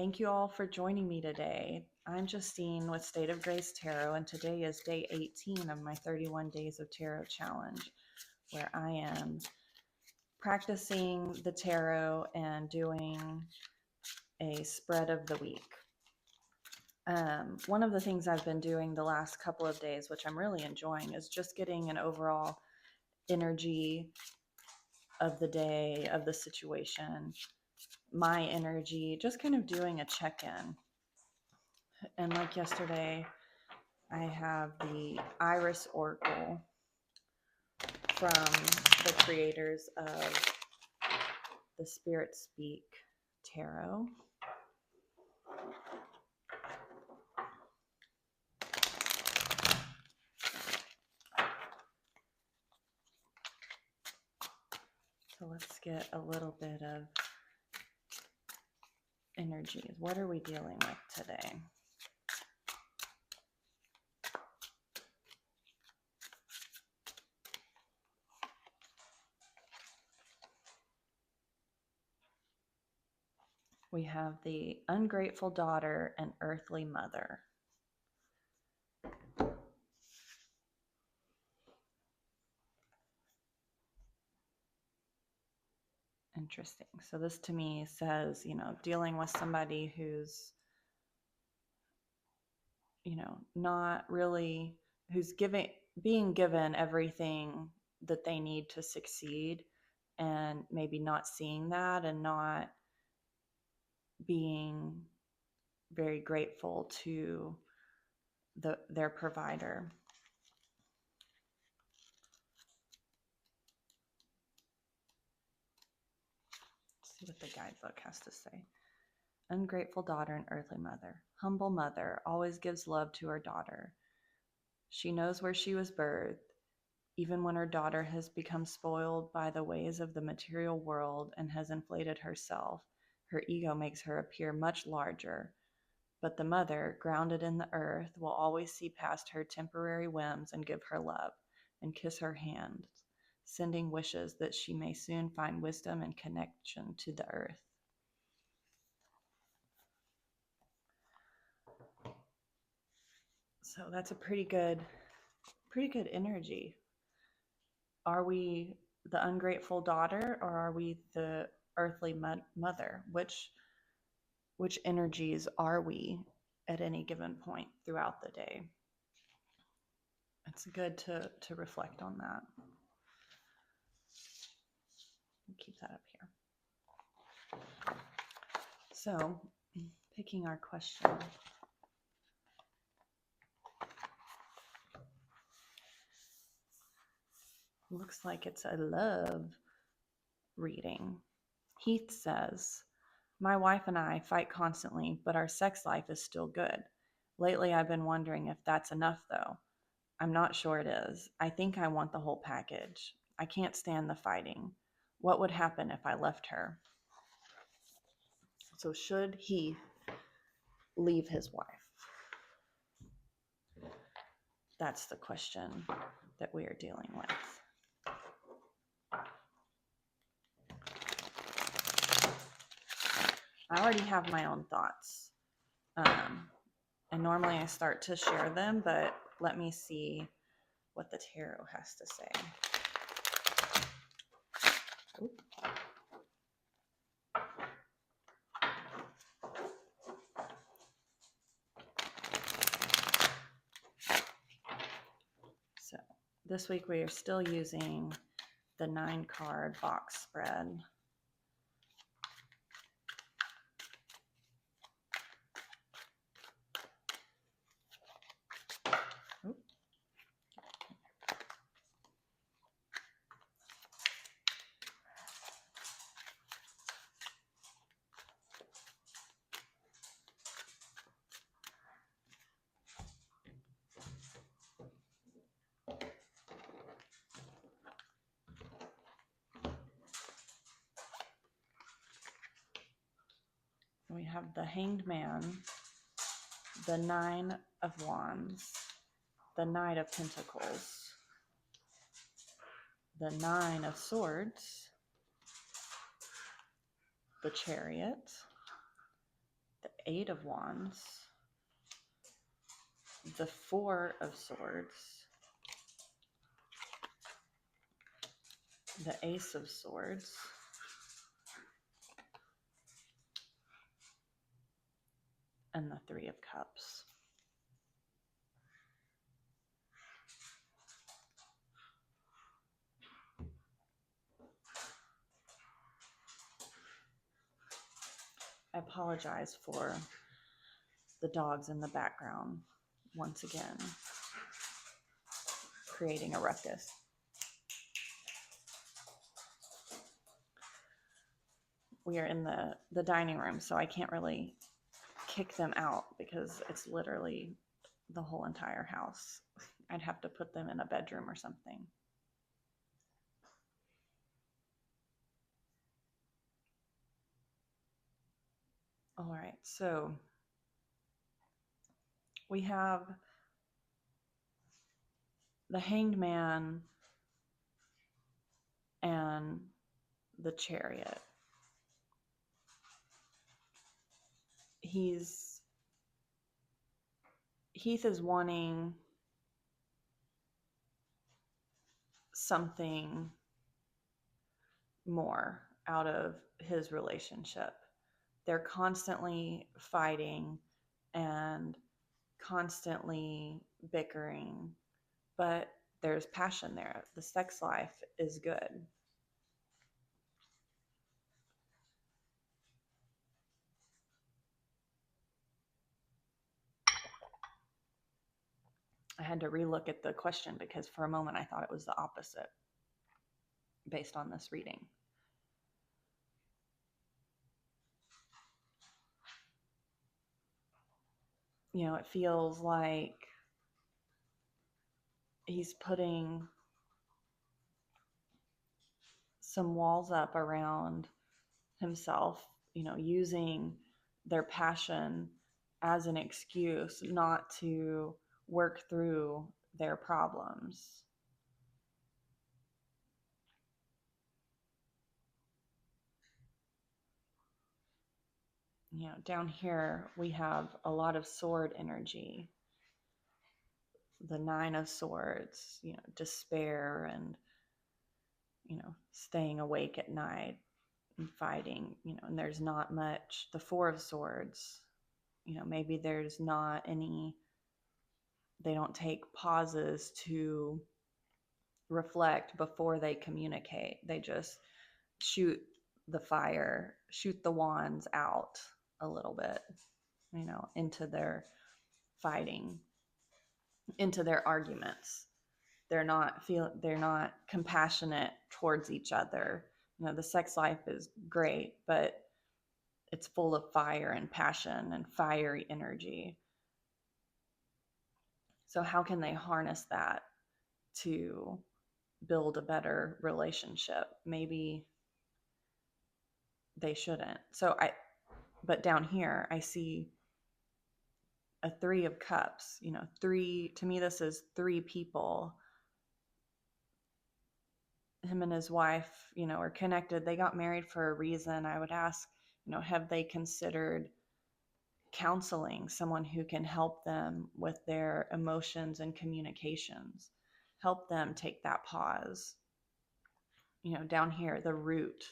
Thank you all for joining me today. I'm Justine with State of Grace Tarot, and today is day 18 of my 31 Days of Tarot Challenge, where I am practicing the tarot and doing a spread of the week. One of the things I've been doing the last couple of days, which I'm really enjoying, is just getting an overall energy of the day, of the situation, my energy, just kind of doing a check-in. And like yesterday, I have the Iris Oracle from the creators of the Spirit Speak Tarot. So let's get a little bit of energies. What are we dealing with today? We have the ungrateful daughter and earthly mother. Interesting. So this to me says, dealing with somebody who's, not really, being given everything that they need to succeed, and maybe not seeing that and not being very grateful to their provider. Let's see what the guidebook has to say. Ungrateful daughter and earthly mother. Humble mother always gives love to her daughter. She knows where she was birthed. Even when her daughter has become spoiled by the ways of the material world and has inflated herself, her ego makes her appear much larger. But the mother, grounded in the earth, will always see past her temporary whims and give her love and kiss her hands, sending wishes that she may soon find wisdom and connection to the earth. So that's a pretty good energy. Are we the ungrateful daughter, or are we the earthly mother? Which energies are we at any given point throughout the day? It's good to reflect on that. Keep that up here. So, picking our question. Looks like it's a love reading. Heath says, my wife and I fight constantly, but our sex life is still good. Lately, I've been wondering if that's enough, though. I'm not sure it is. I think I want the whole package. I can't stand the fighting. What would happen if I left her? So should he leave his wife? That's the question that we are dealing with. I already have my own thoughts. And normally I start to share them, but let me see what the tarot has to say. Oop. So this week we are still using the 9-card box spread. Oop. We have the Hanged Man, the 9 of Wands, the Knight of Pentacles, the 9 of Swords, the Chariot, the Eight of Wands, the Four of Swords, the Ace of Swords, and the Three of Cups. I apologize for the dogs in the background once again, creating a ruckus. We are in the dining room, so I can't really kick them out because it's literally the whole entire house. I'd have to put them in a bedroom or something. All right, so we have the Hanged Man and the Chariot. Heath is wanting something more out of his relationship. They're constantly fighting and constantly bickering, but there's passion there. The sex life is good. I had to relook at the question because for a moment I thought it was the opposite based on this reading. You know, it feels like he's putting some walls up around himself, you know, using their passion as an excuse not to work through their problems. You know, down here we have a lot of sword energy. The Nine of Swords, you know, despair and, you know, staying awake at night and fighting, you know, and there's not much. The Four of Swords, you know, maybe there's not any, they don't take pauses to reflect before they communicate. They just shoot the fire, shoot the wands out a little bit, you know, into their fighting, into their arguments. They're not compassionate towards each other. You know, the sex life is great, but it's full of fire and passion and fiery energy. So how can they harness that to build a better relationship? Maybe they shouldn't. But down here I see a Three of Cups. You know, three, to me this is three people. Him and his wife, you know, are connected. They got married for a reason. I would ask, you know, have they considered counseling, someone who can help them with their emotions and communications, help them take that pause? You know, down here, the root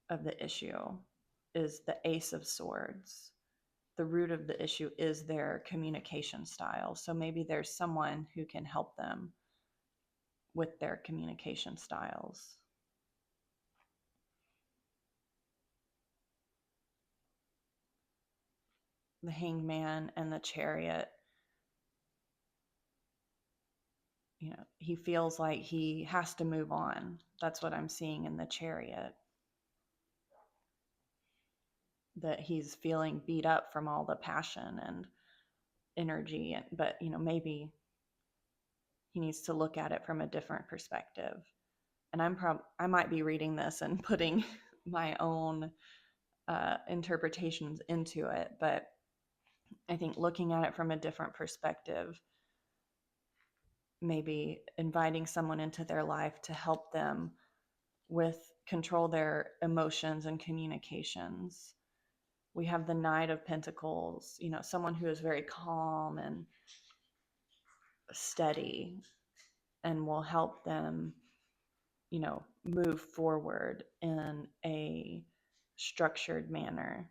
of the issue is the Ace of Swords. The root of the issue is their communication style. So maybe there's someone who can help them with their communication styles. The Hanged Man and the Chariot, you know, he feels like he has to move on. That's what I'm seeing in the Chariot. That he's feeling beat up from all the passion and energy, but you know, maybe he needs to look at it from a different perspective. And I might be reading this and putting my own interpretations into it, but I think looking at it from a different perspective, maybe inviting someone into their life to help them with control their emotions and communications, We have the Knight of Pentacles, someone who is very calm and steady and will help them, move forward in a structured manner.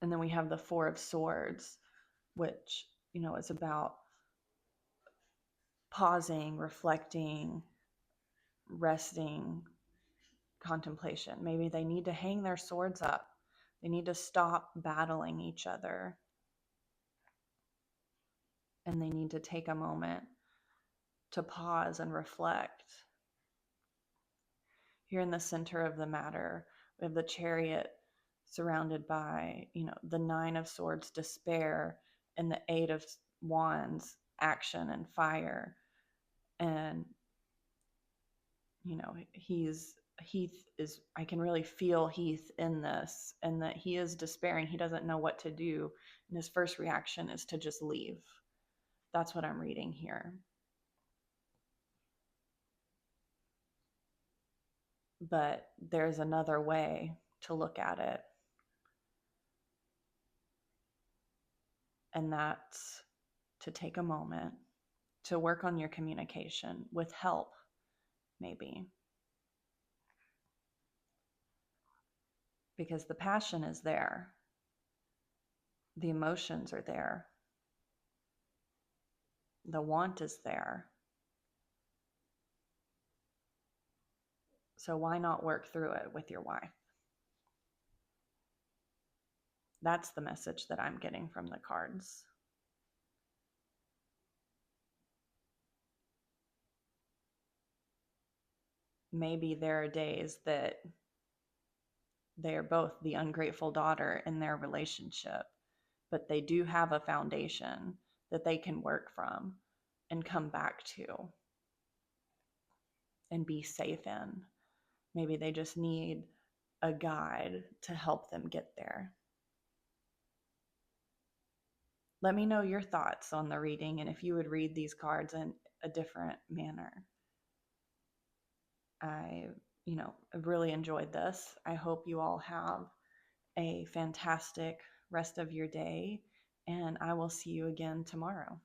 And then we have the Four of Swords, which, is about pausing, reflecting, resting, contemplation. Maybe they need to hang their swords up. They need to stop battling each other. And they need to take a moment to pause and reflect. Here in the center of the matter, we have the Chariot surrounded by, the Nine of Swords, despair, and the Eight of Wands, action and fire. And, Heath is, I can really feel Heath in this, and that he is despairing. He doesn't know what to do. And his first reaction is to just leave. That's what I'm reading here. But there's another way to look at it. And that's to take a moment to work on your communication with help, maybe. Because the passion is there. The emotions are there. The want is there. So why not work through it with your wife? That's the message that I'm getting from the cards. Maybe there are days that they are both the ungrateful daughter in their relationship, but they do have a foundation that they can work from and come back to and be safe in. Maybe they just need a guide to help them get there. Let me know your thoughts on the reading and if you would read these cards in a different manner. I've really enjoyed this. I hope you all have a fantastic rest of your day, and I will see you again tomorrow.